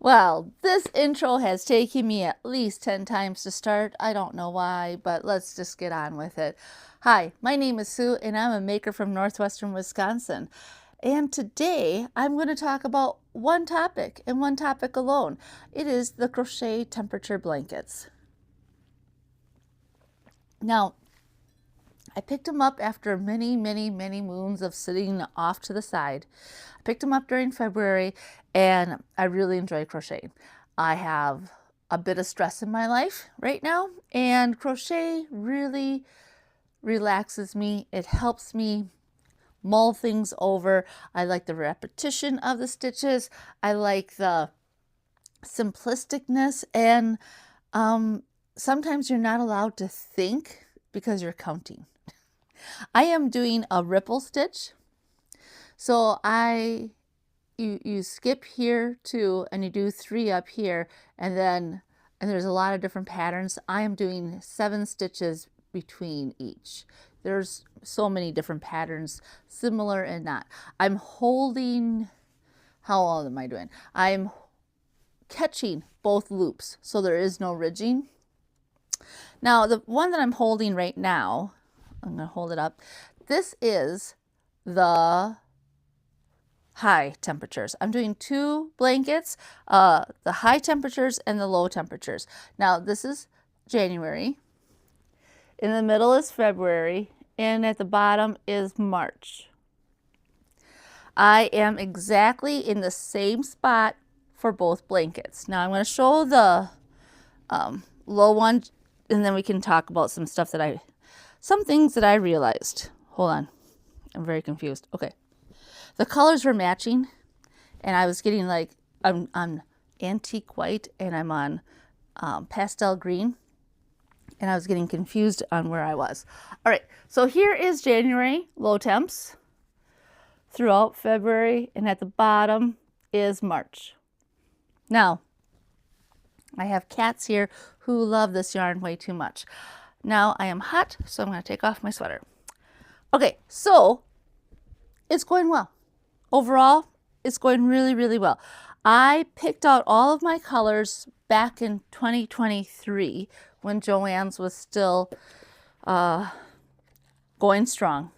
Well, this intro has taken me at least 10 times to start. I don't know why, but let's just get on with it. Hi, my name is Sue and I'm a maker from northwestern Wisconsin. And today I'm going to talk about one topic and one topic alone. It is the Crochet Temperature Blankets. Now, I picked them up after many moons of sitting off to the side. I picked them up during February and I really enjoy crocheting. I have a bit of stress in my life right now, and crochet really relaxes me. It helps me mull things over. I like the repetition of the stitches. I like the simplisticness, and sometimes you're not allowed to think because you're counting. I am doing a ripple stitch. So you skip here 2 and you do 3 up here, and there's a lot of different patterns. I am doing 7 stitches between each. There's so many different patterns, similar and not. I'm holding, how old am I doing? I'm catching both loops, so there is no ridging. Now the one that I'm holding right now, I'm going to hold it up. This is the high temperatures. I'm doing 2 blankets, the high temperatures and the low temperatures. Now this is January, in the middle is February, and at the bottom is March. I am exactly in the same spot for both blankets. Now I'm going to show the low one, and then we can talk about some stuff that some things that I realized. Hold on, I'm very confused. Okay. The colors were matching, and I was getting like, I'm on antique white and I'm on pastel green, and I was getting confused on where I was. All right, so here is January, low temps throughout February, and at the bottom is March. Now, I have cats here who love this yarn way too much. Now I am hot, so I'm going to take off my sweater. Okay, so it's going well. Overall, it's going really well. I picked out all of my colors back in 2023 when Joann's was still going strong.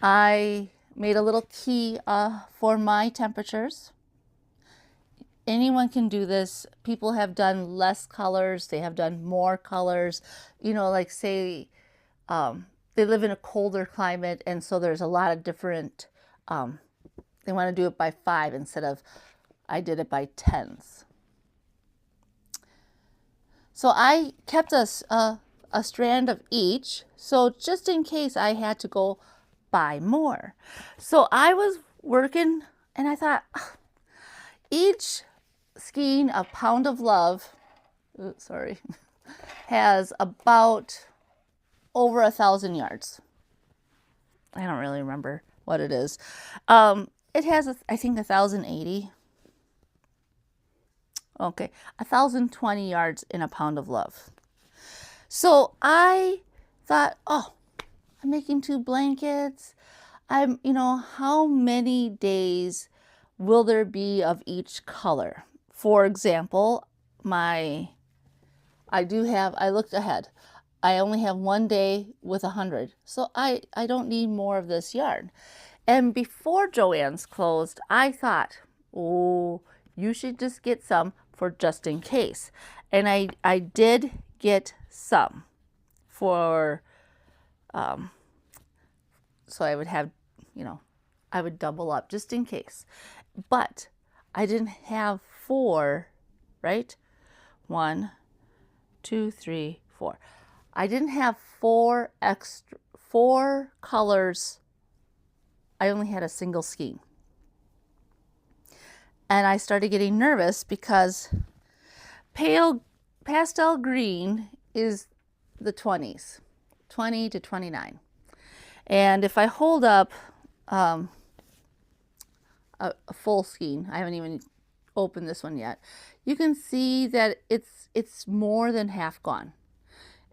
I made a little key for my temperatures. Anyone can do this. People have done less colors. They have done more colors. You know, like say they live in a colder climate, and so there's a lot of different they want to do it by 5 instead of, I did it by 10s. So I kept a strand of each, so just in case I had to go buy more. So I was working and I thought, each skein of Pound of Love, has about over 1,000 yards. I don't really remember what it is. It has, I think, 1,080. Okay, 1,020 yards in a Pound of Love. So I thought, oh, I'm making 2 blankets. How many days will there be of each color? For example, I looked ahead. I only have 1 day with 100, so I don't need more of this yarn. And before Joann's closed, I thought, oh, you should just get some for just in case. And I did get some for, so I would have, I would double up just in case. But I didn't have 4, right? 1, 2, 3, 4. I didn't have 4 colors. I only had a single skein. And I started getting nervous because pastel green is the 20s, 20 to 29. And if I hold up a full skein, I haven't even opened this one yet, you can see that it's more than half gone.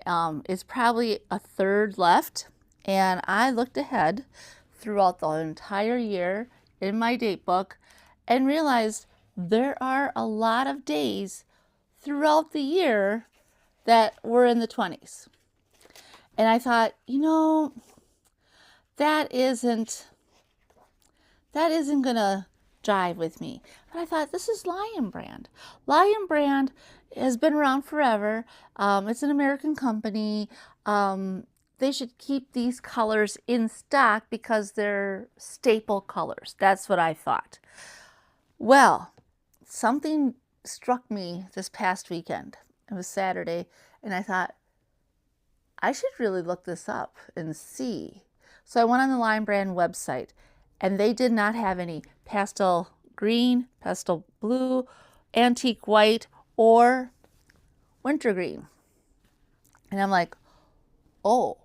It's probably a third left, and I looked ahead throughout the entire year in my date book and realized there are a lot of days throughout the year that were in the 20s. And I thought, that isn't gonna jive with me. But I thought, this is Lion Brand. Lion Brand has been around forever. It's an American company. They should keep these colors in stock because they're staple colors. That's what I thought. Well, something struck me this past weekend. It was Saturday, and I thought, I should really look this up and see. So I went on the Lion Brand website, and they did not have any pastel green, pastel blue, antique white, or wintergreen. And I'm like, oh,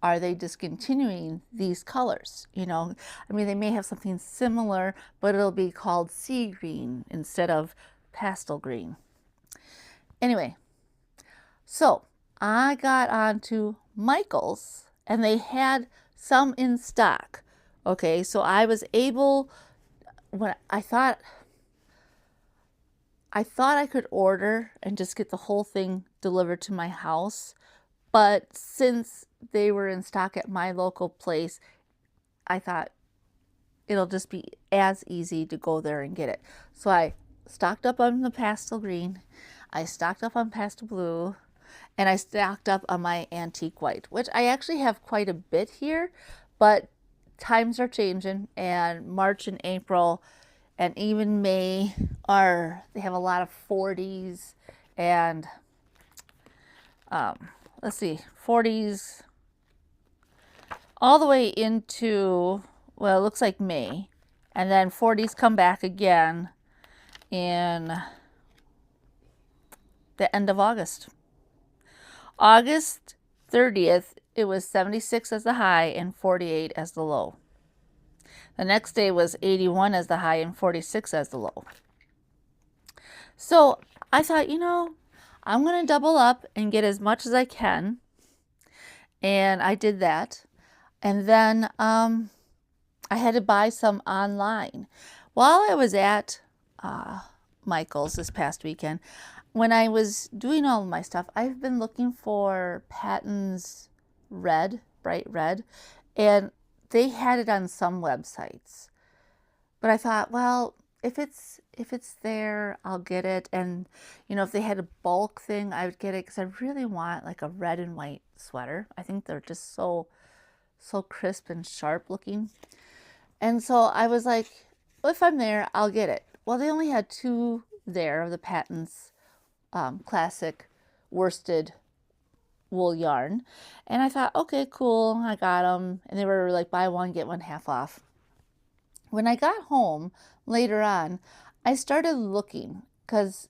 are they discontinuing these colors? They may have something similar, but it'll be called sea green instead of pastel green. Anyway, so I got onto Michael's, and they had some in stock. Okay, so I was able, when I thought I could order and just get the whole thing delivered to my house, but since they were in stock at my local place, I thought it'll just be as easy to go there and get it. So I stocked up on the pastel green, I stocked up on pastel blue, and I stocked up on my antique white, which I actually have quite a bit here, but times are changing, and March and April and even May they have a lot of 40s and let's see, 40s all the way into, well, it looks like May, and then 40s come back again in the end of August. August 30th, it was 76 as the high and 48 as the low. The next day was 81 as the high and 46 as the low. So I thought, I'm going to double up and get as much as I can. And I did that. And then I had to buy some online. While I was at Michael's this past weekend, when I was doing all of my stuff, I've been looking for Patton's red, bright red, and they had it on some websites. But I thought, well, if it's there, I'll get it. And if they had a bulk thing, I would get it because I really want like a red and white sweater. I think they're just so crisp and sharp looking. And so I was like, well, if I'm there, I'll get it. Well, they only had 2 there of the Patton's classic worsted wool yarn, and I thought, okay, cool, I got them, and they were like buy one get one half off. When I got home later on, I started looking, because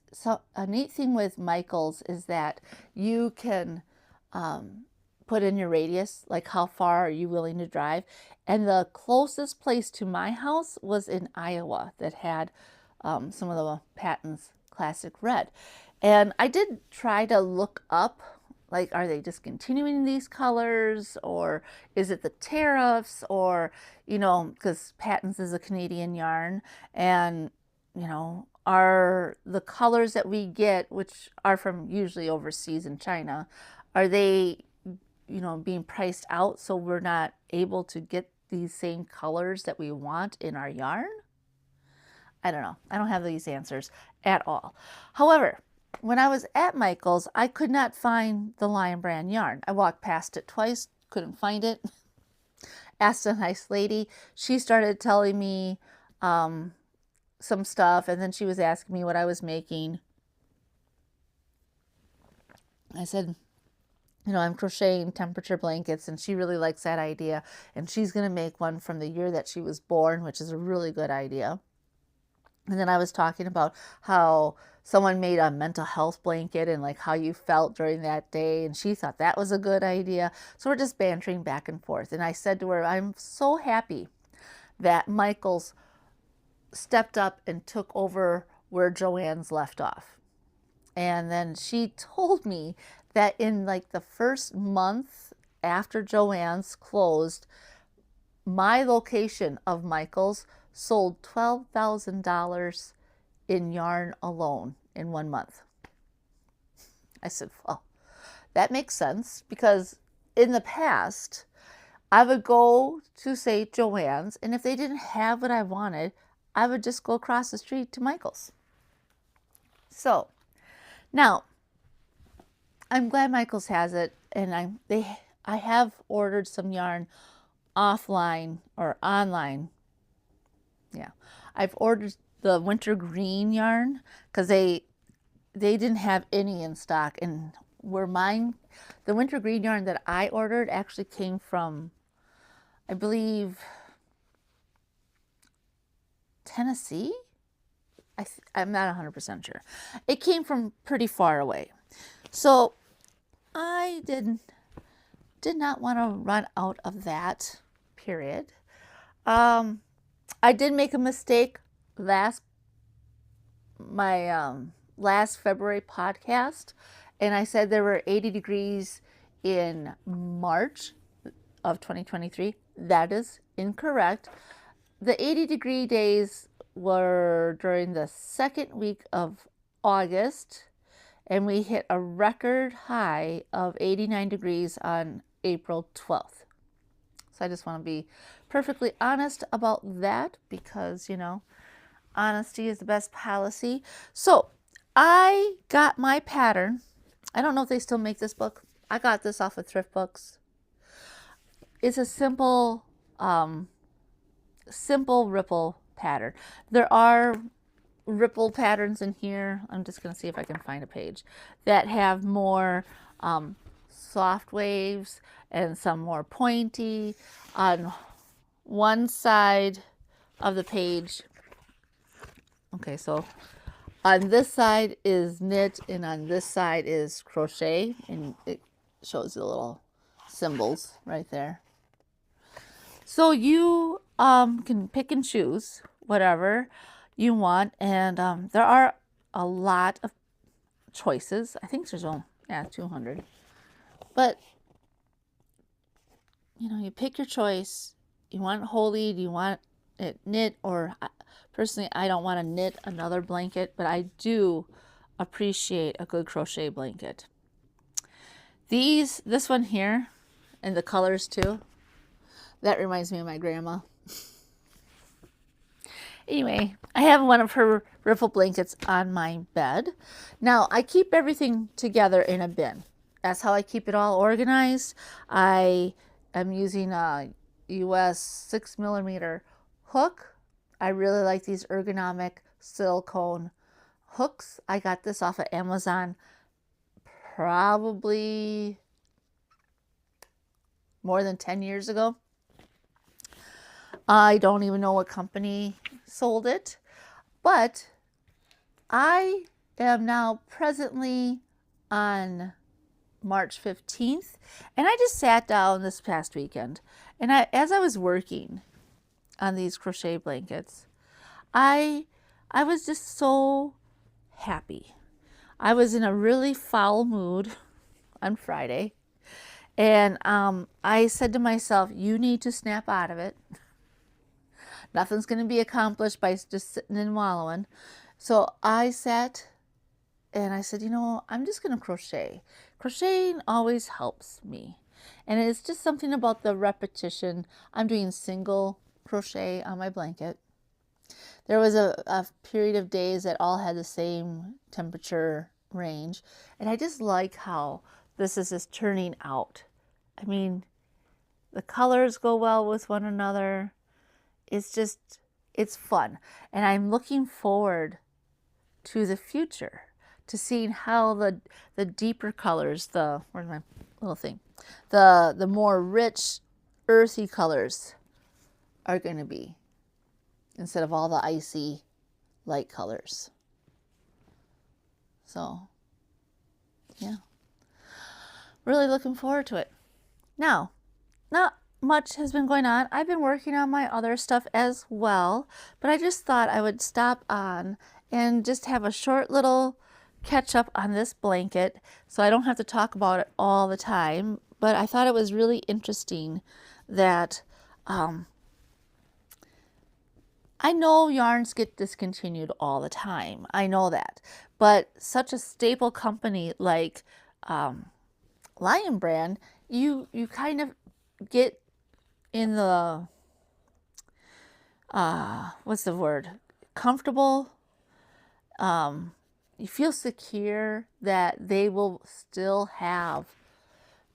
a neat thing with Michael's is that you can put in your radius, like how far are you willing to drive, and the closest place to my house was in Iowa that had some of the Patton's classic red. And I did try to look up, like, are they discontinuing these colors, or is it the tariffs, or, because Patton's is a Canadian yarn, and, are the colors that we get, which are from usually overseas in China, are they, being priced out so we're not able to get these same colors that we want in our yarn? I don't know. I don't have these answers at all. However, when I was at Michael's, I could not find the Lion Brand yarn. I walked past it twice, couldn't find it. Asked a nice lady. She started telling me some stuff, and then she was asking me what I was making. I said, I'm crocheting temperature blankets, and she really likes that idea, and she's going to make one from the year that she was born, which is a really good idea. And then I was talking about how someone made a mental health blanket and like how you felt during that day, and she thought that was a good idea. So we're just bantering back and forth. And I said to her, I'm so happy that Michael's stepped up and took over where Joanne's left off. And then she told me that in like the first month after Joanne's closed, my location of Michael's sold $12,000 in yarn alone in 1 month. I said, well, that makes sense, because in the past, I would go to, say, Joann's, and if they didn't have what I wanted, I would just go across the street to Michael's. So now I'm glad Michael's has it, and I have ordered some yarn offline or online. Yeah, I've ordered the winter green yarn because they didn't have any in stock, and the winter green yarn that I ordered actually came from, I believe, Tennessee. I'm not 100% sure. It came from pretty far away. So I did not want to run out of that, period. I did make a mistake my last February podcast, and I said there were 80 degrees in March of 2023. That is incorrect. The 80-degree days were during the second week of August, and we hit a record high of 89 degrees on April 12th. So I just want to be perfectly honest about that, because, honesty is the best policy. So I got my pattern. I don't know if they still make this book. I got this off of Thrift Books. It's a simple ripple pattern. There are ripple patterns in here. I'm just going to see if I can find a page that have more soft waves and some more pointy. On one side of the page, okay, so on this side is knit, and on this side is crochet, and it shows the little symbols right there. So you can pick and choose whatever you want, and there are a lot of choices. I think there's 200, but you pick your choice. You want wholly? Do you want it knit? Or personally, I don't want to knit another blanket, but I do appreciate a good crochet blanket. This one here, and the colors too, that reminds me of my grandma. Anyway, I have one of her ripple blankets on my bed. Now, I keep everything together in a bin. That's how I keep it all organized. I am using a US 6mm hook. I really like these ergonomic silicone hooks. I got this off of Amazon probably more than 10 years ago. I don't even know what company sold it, but I am now presently on March 15th, and I just sat down this past weekend, and as I was working on these crochet blankets, I was just so happy. I was in a really foul mood on Friday, and I said to myself, you need to snap out of it. Nothing's going to be accomplished by just sitting and wallowing. So I sat and I said, I'm just going to crochet. Crocheting always helps me. And it's just something about the repetition. I'm doing single crochet on my blanket. There was a period of days that all had the same temperature range. And I just like how this is just turning out. I mean, the colors go well with one another. It's fun. And I'm looking forward to the future, to seeing how the deeper colors, where's my little thing? The more rich, earthy colors are going to be, instead of all the icy light colors. So, yeah. Really looking forward to it. Now, not much has been going on. I've been working on my other stuff as well, but I just thought I would stop on and just have a short little catch up on this blanket so I don't have to talk about it all the time. But I thought it was really interesting that I know yarns get discontinued all the time. I know that. But such a staple company like Lion Brand, you kind of get in the, what's the word? Comfortable. You feel secure that they will still have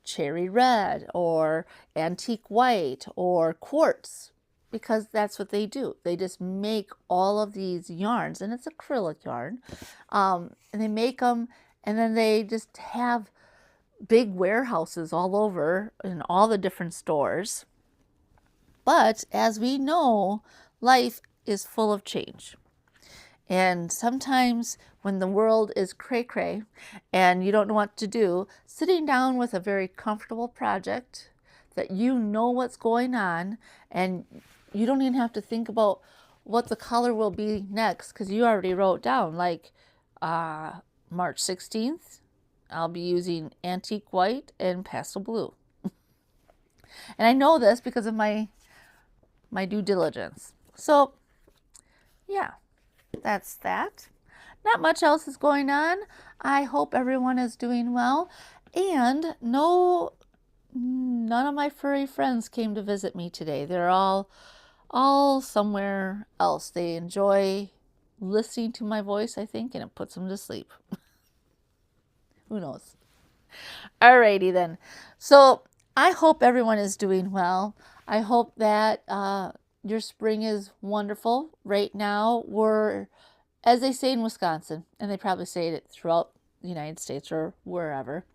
cherry red or antique white or quartz, because that's what they do. They just make all of these yarns, and it's acrylic yarn, and they make them, and then they just have big warehouses all over in all the different stores. But as we know, life is full of change. And sometimes when the world is cray-cray and you don't know what to do, sitting down with a very comfortable project that you know what's going on, and you don't even have to think about what the color will be next, because you already wrote down, like March 16th, I'll be using antique white and pastel blue. And I know this because of my due diligence. So yeah. That's that. Not much else is going on. I hope everyone is doing well. And none of my furry friends came to visit me today. They're all somewhere else. They enjoy listening to my voice, I think, and it puts them to sleep. Who knows? Alrighty then. So I hope everyone is doing well. I hope that your spring is wonderful. Right now, we're, as they say in Wisconsin, and they probably say it throughout the United States or wherever,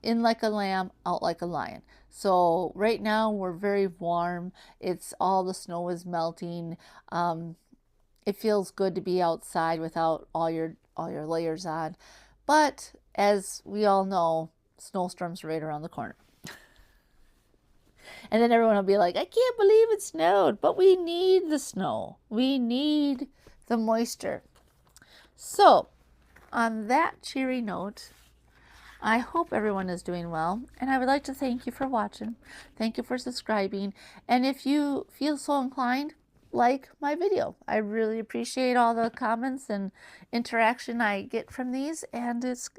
in like a lamb, out like a lion. So right now we're very warm. It's all the snow is melting. It feels good to be outside without all your layers on. But as we all know, snowstorms are right around the corner. And then everyone will be like, I can't believe it snowed, but we need the snow. We need the moisture. So on that cheery note, I hope everyone is doing well, and I would like to thank you for watching. Thank you for subscribing. And if you feel so inclined, like my video. I really appreciate all the comments and interaction I get from these, and it's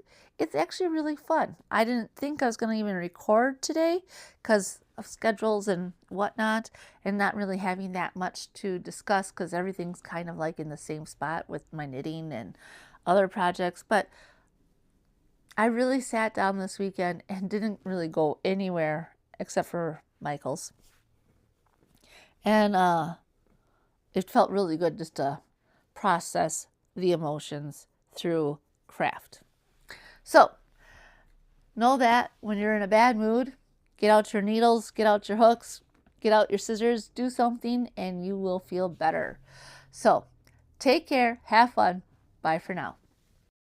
actually really fun. I didn't think I was going to even record today because of schedules and whatnot, and not really having that much to discuss because everything's kind of like in the same spot with my knitting and other projects. But I really sat down this weekend and didn't really go anywhere except for Michael's. And it felt really good just to process the emotions through craft. So know that when you're in a bad mood, get out your needles, get out your hooks, get out your scissors, do something, and you will feel better. So take care, have fun. Bye for now.